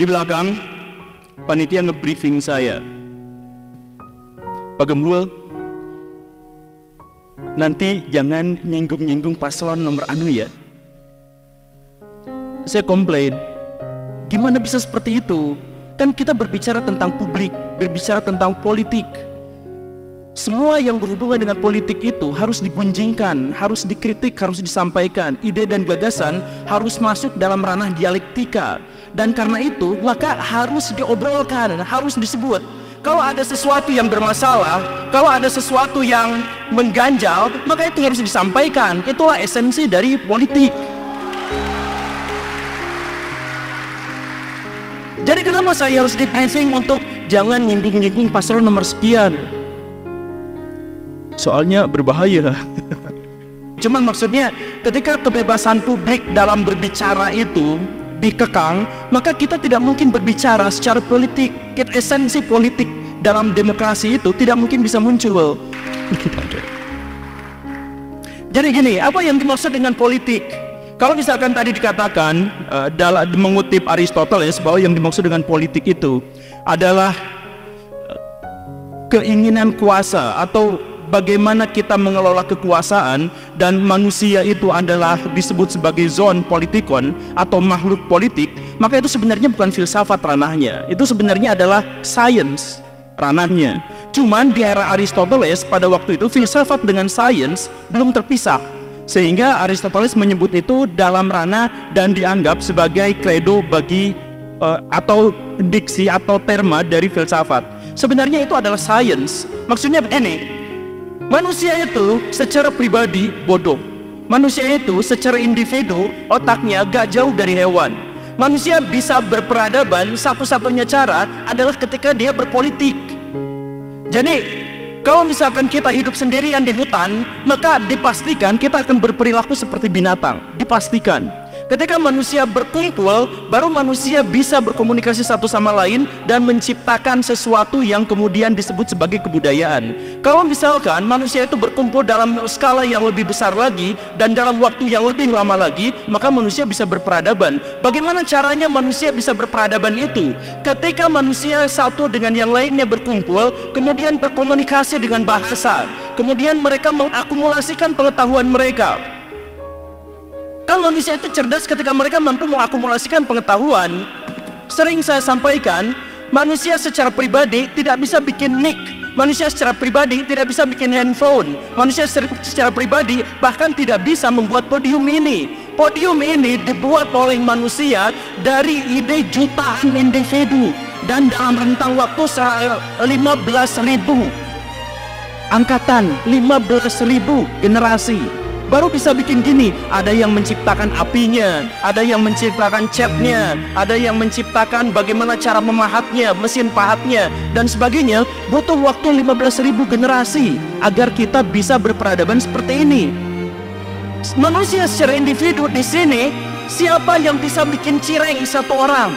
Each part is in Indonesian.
Di belakang, panitia nge-briefing saya. Pak Gembul, nanti jangan nyinggung-nyinggung paslon nomor anu ya. Saya komplain, gimana bisa seperti itu? Kan kita berbicara tentang publik, berbicara tentang politik. Semua yang berhubungan dengan politik itu harus digunjingkan, harus dikritik, harus disampaikan. Ide dan gagasan harus masuk dalam ranah dialektika. Dan karena itu, maka harus diobrolkan, harus disebut. Kalau ada sesuatu yang bermasalah, kalau ada sesuatu yang mengganjal, maka itu harus disampaikan. Itulah esensi dari politik. Jadi kenapa saya harus di-briefing untuk jangan nyinggung-nyinggung paslon nomor sekian? Soalnya berbahaya. Cuman maksudnya ketika kebebasan publik dalam berbicara itu dikekang, maka kita tidak mungkin berbicara secara politik. Esensi politik dalam demokrasi itu tidak mungkin bisa muncul. Jadi gini, apa yang dimaksud dengan politik? Kalau misalkan tadi dikatakan dalam mengutip Aristoteles bahwa yang dimaksud dengan politik itu adalah keinginan kuasa atau bagaimana kita mengelola kekuasaan, dan manusia itu adalah disebut sebagai zon politikon atau makhluk politik, maka itu sebenarnya bukan filsafat ranahnya, itu sebenarnya adalah sains ranahnya. Cuman di era Aristoteles pada waktu itu filsafat dengan sains belum terpisah, sehingga Aristoteles menyebut itu dalam ranah dan dianggap sebagai credo bagi atau diksi atau terma dari filsafat. Sebenarnya itu adalah sains. Maksudnya begini, manusia itu secara pribadi bodoh. Manusia itu secara individu otaknya gak jauh dari hewan. Manusia bisa berperadaban satu-satunya cara adalah ketika dia berpolitik. Jadi kalau misalkan kita hidup sendirian di hutan, maka dipastikan kita akan berperilaku seperti binatang. Dipastikan. Ketika manusia berkumpul, baru manusia bisa berkomunikasi satu sama lain dan menciptakan sesuatu yang kemudian disebut sebagai kebudayaan. Kalau misalkan manusia itu berkumpul dalam skala yang lebih besar lagi dan dalam waktu yang lebih lama lagi, maka manusia bisa berperadaban. Bagaimana caranya manusia bisa berperadaban itu? Ketika manusia satu dengan yang lainnya berkumpul, kemudian berkomunikasi dengan bahasa, kemudian mereka mengakumulasikan pengetahuan mereka. Kalau manusia itu cerdas ketika mereka mampu mengakumulasikan pengetahuan. Sering saya sampaikan, manusia secara pribadi tidak bisa bikin mic, manusia secara pribadi tidak bisa bikin handphone, manusia secara pribadi bahkan tidak bisa membuat podium ini. Podium ini dibuat oleh manusia dari ide jutaan individu dan dalam rentang waktu 15.000 angkatan, 15.000 generasi. Baru bisa bikin gini. Ada yang menciptakan apinya, ada yang menciptakan catnya, ada yang menciptakan bagaimana cara memahatnya, mesin pahatnya, dan sebagainya. Butuh waktu 15.000 generasi agar kita bisa berperadaban seperti ini. Manusia secara individu di sini, siapa yang bisa bikin cireng satu orang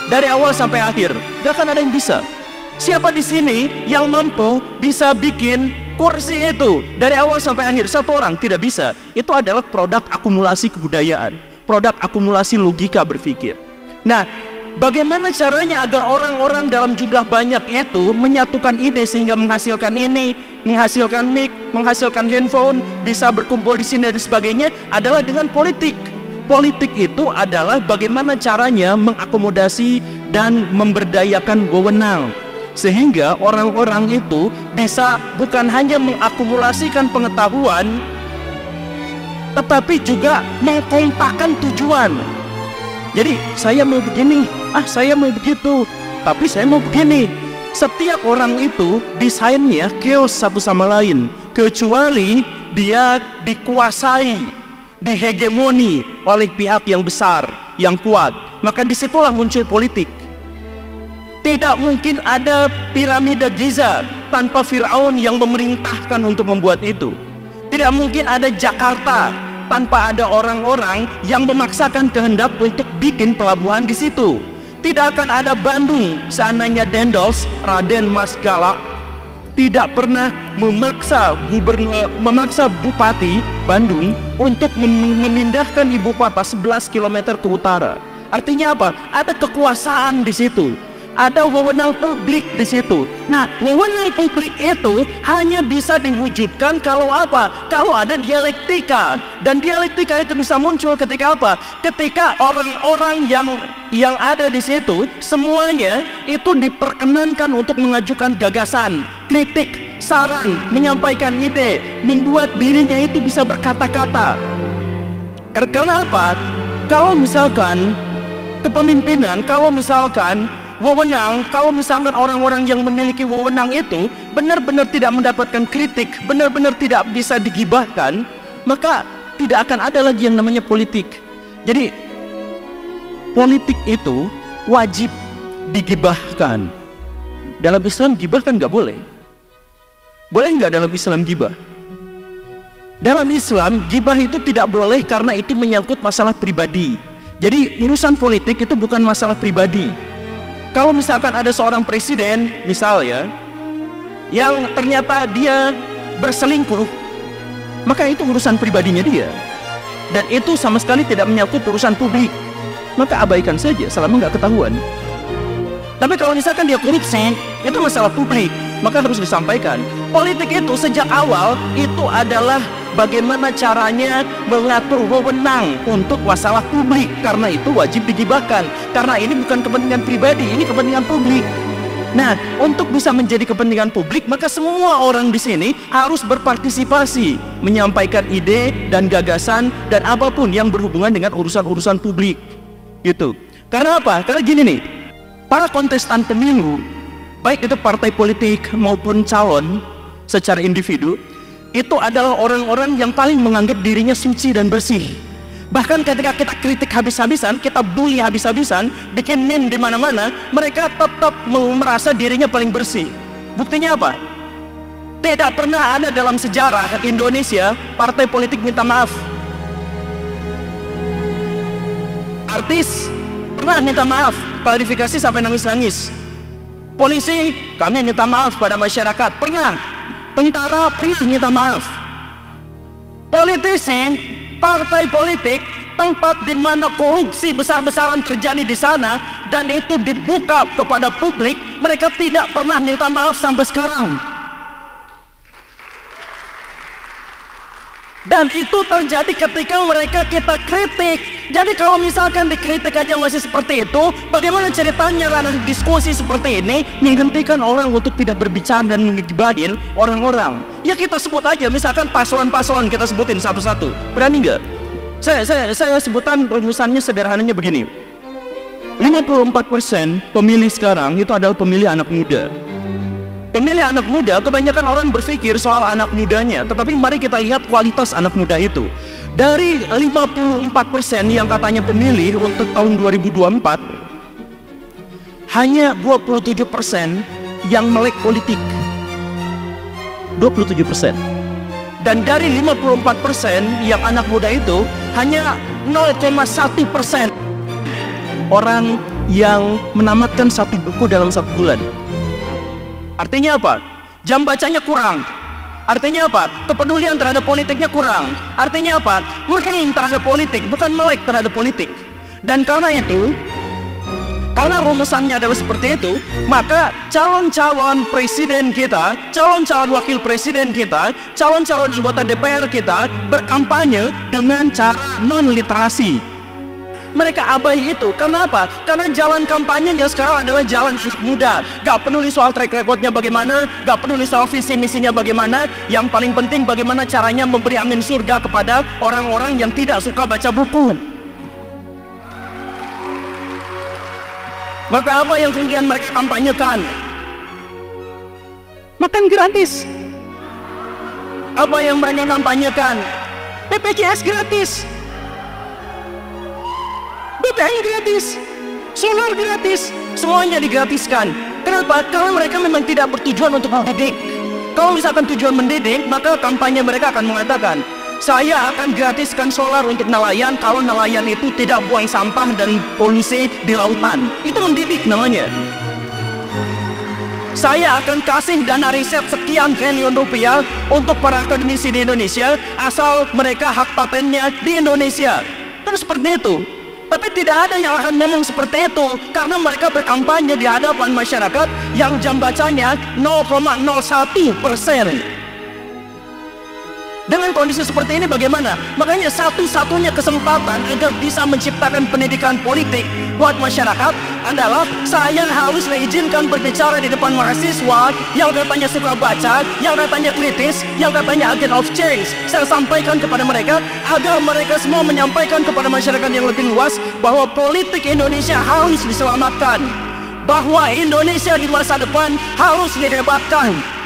dari awal sampai akhir? Gak akan ada yang bisa. Siapa di sini yang mampu bisa bikin kursi itu dari awal sampai akhir? Satu orang tidak bisa. Itu adalah produk akumulasi kebudayaan, produk akumulasi logika berpikir. Nah, bagaimana caranya agar orang-orang dalam jumlah banyak itu menyatukan ide sehingga menghasilkan ini, menghasilkan mic, menghasilkan handphone, bisa berkumpul di sini dan sebagainya, adalah dengan politik. Politik itu adalah bagaimana caranya mengakomodasi dan memberdayakan wewenang, sehingga orang-orang itu bisa bukan hanya mengakumulasikan pengetahuan, tetapi juga mengkompakkan tujuan. Jadi saya mau begini, saya mau begitu, tapi saya mau begini. Setiap orang itu desainnya chaos satu sama lain, kecuali dia dikuasai, dihegemoni oleh pihak yang besar, yang kuat. Maka disitulah muncul politik. Tidak mungkin ada piramida Giza tanpa Fir'aun yang memerintahkan untuk membuat itu. Tidak mungkin ada Jakarta tanpa ada orang-orang yang memaksakan kehendak untuk bikin pelabuhan di situ. Tidak akan ada Bandung seandainya Dendels, Raden Mas Galak tidak pernah memaksa Bupati Bandung untuk memindahkan ibu kota 11 km ke utara. Artinya apa? Ada kekuasaan di situ. Ada wewenang publik di situ. Nah, wewenang publik itu hanya bisa diwujudkan kalau apa? Kalau ada dialektika. Dan dialektika itu bisa muncul ketika apa? Ketika orang-orang yang ada di situ semuanya itu diperkenankan untuk mengajukan gagasan, kritik, saran, menyampaikan ide, membuat dirinya itu bisa berkata-kata. Karena apa? Kalau misalkan kepemimpinan, kalau misalkan wewenang, kalau misalkan orang-orang yang memiliki wewenang itu benar-benar tidak mendapatkan kritik, benar-benar tidak bisa digibahkan, maka tidak akan ada lagi yang namanya politik. Jadi politik itu wajib digibahkan. Dalam Islam gibah kan nggak boleh. Boleh nggak dalam Islam gibah? Dalam Islam gibah itu tidak boleh karena itu menyangkut masalah pribadi. Jadi urusan politik itu bukan masalah pribadi. Kalau misalkan ada seorang presiden, misal ya, yang ternyata dia berselingkuh, maka itu urusan pribadinya dia. Dan itu sama sekali tidak menyangkut urusan publik. Maka abaikan saja selama nggak ketahuan. Tapi kalau misalkan dia korupsi, itu masalah publik, maka harus disampaikan. Politik itu sejak awal itu adalah bagaimana caranya mengatur wewenang untuk masalah publik. Karena itu wajib digibahkan. Karena ini bukan kepentingan pribadi, ini kepentingan publik. Nah, untuk bisa menjadi kepentingan publik, maka semua orang di sini harus berpartisipasi, menyampaikan ide dan gagasan dan apapun yang berhubungan dengan urusan-urusan publik. Gitu. Karena apa? Karena gini nih, para kontestan pemilu, baik itu partai politik maupun calon secara individu, itu adalah orang-orang yang paling menganggap dirinya suci dan bersih. Bahkan ketika kita kritik habis-habisan, kita bully habis-habisan, bikin meme di mana-mana, mereka tetap merasa dirinya paling bersih. Buktinya apa? Tidak pernah ada dalam sejarah Indonesia partai politik minta maaf. Artis pernah minta maaf, klarifikasi sampai nangis-nangis. Polisi, kami minta maaf pada masyarakat, pernah. Tentara pernah minta maaf. Politisi, partai politik, tempat di mana korupsi besar-besaran terjadi di sana dan itu dibuka kepada publik, mereka tidak pernah minta maaf sampai sekarang. Dan itu terjadi ketika mereka kita kritik. Jadi kalau misalkan dikritik aja masih seperti itu, bagaimana ceritanya ranah diskusi seperti ini menghentikan orang untuk tidak berbicara dan mengibahin orang-orang? Ya kita sebut aja, misalkan paslon-paslon kita sebutin satu-satu. Berani nggak? Saya sebutan rumusannya sederhananya begini. 54% pemilih sekarang itu adalah pemilih anak muda. Pemilih anak muda, kebanyakan orang berpikir soal anak mudanya, tetapi mari kita lihat kualitas anak muda itu. Dari 54% yang katanya pemilih untuk tahun 2024, hanya 27% yang melek politik. 27%. Dan dari 54% yang anak muda itu, hanya 0,1% orang yang menamatkan satu buku dalam 1 bulan. Artinya apa? Jam bacanya kurang. Artinya apa? Kepedulian terhadap politiknya kurang. Artinya apa? Mungkin terhadap politik, bukan melek terhadap politik. Dan karena itu, karena rumusannya adalah seperti itu, maka calon-calon presiden kita, calon-calon wakil presiden kita, calon-calon anggota DPR kita berkampanye dengan cara non-literasi. Mereka abai itu. Kenapa? Karena jalan kampanyenya sekarang adalah jalan anak muda. Gak peduli soal track recordnya bagaimana, gak peduli soal visi misinya bagaimana. Yang paling penting bagaimana caranya memberi angin surga kepada orang-orang yang tidak suka baca buku. Maka apa yang kemudian mereka kampanyekan? Makan gratis. Apa yang mereka kampanyekan? BPJS gratis, BTN gratis, solar gratis, semuanya digratiskan. Kenapa? Karena mereka memang tidak bertujuan untuk mendidik. Kalau misalkan tujuan mendidik, maka kampanye mereka akan mengatakan, saya akan gratiskan solar untuk nelayan kalau nelayan itu tidak buang sampah dan polusi di lautan. Itu mendidik namanya. Saya akan kasih dana riset sekian triliun rupiah untuk para akademisi di Indonesia asal mereka hak patennya di Indonesia. Terus seperti itu. Tapi tidak ada yang akan ngomong seperti itu karena mereka berkampanye di hadapan masyarakat yang jam bacanya 0,01%. Dengan kondisi seperti ini bagaimana? Makanya satu-satunya kesempatan agar bisa menciptakan pendidikan politik buat masyarakat adalah saya harus diizinkan berbicara di depan mahasiswa yang katanya suka baca, yang katanya kritis, yang katanya agent of change. Saya sampaikan kepada mereka agar mereka semua menyampaikan kepada masyarakat yang lebih luas bahwa politik Indonesia harus diselamatkan, bahwa Indonesia di masa depan harus dihebatkan.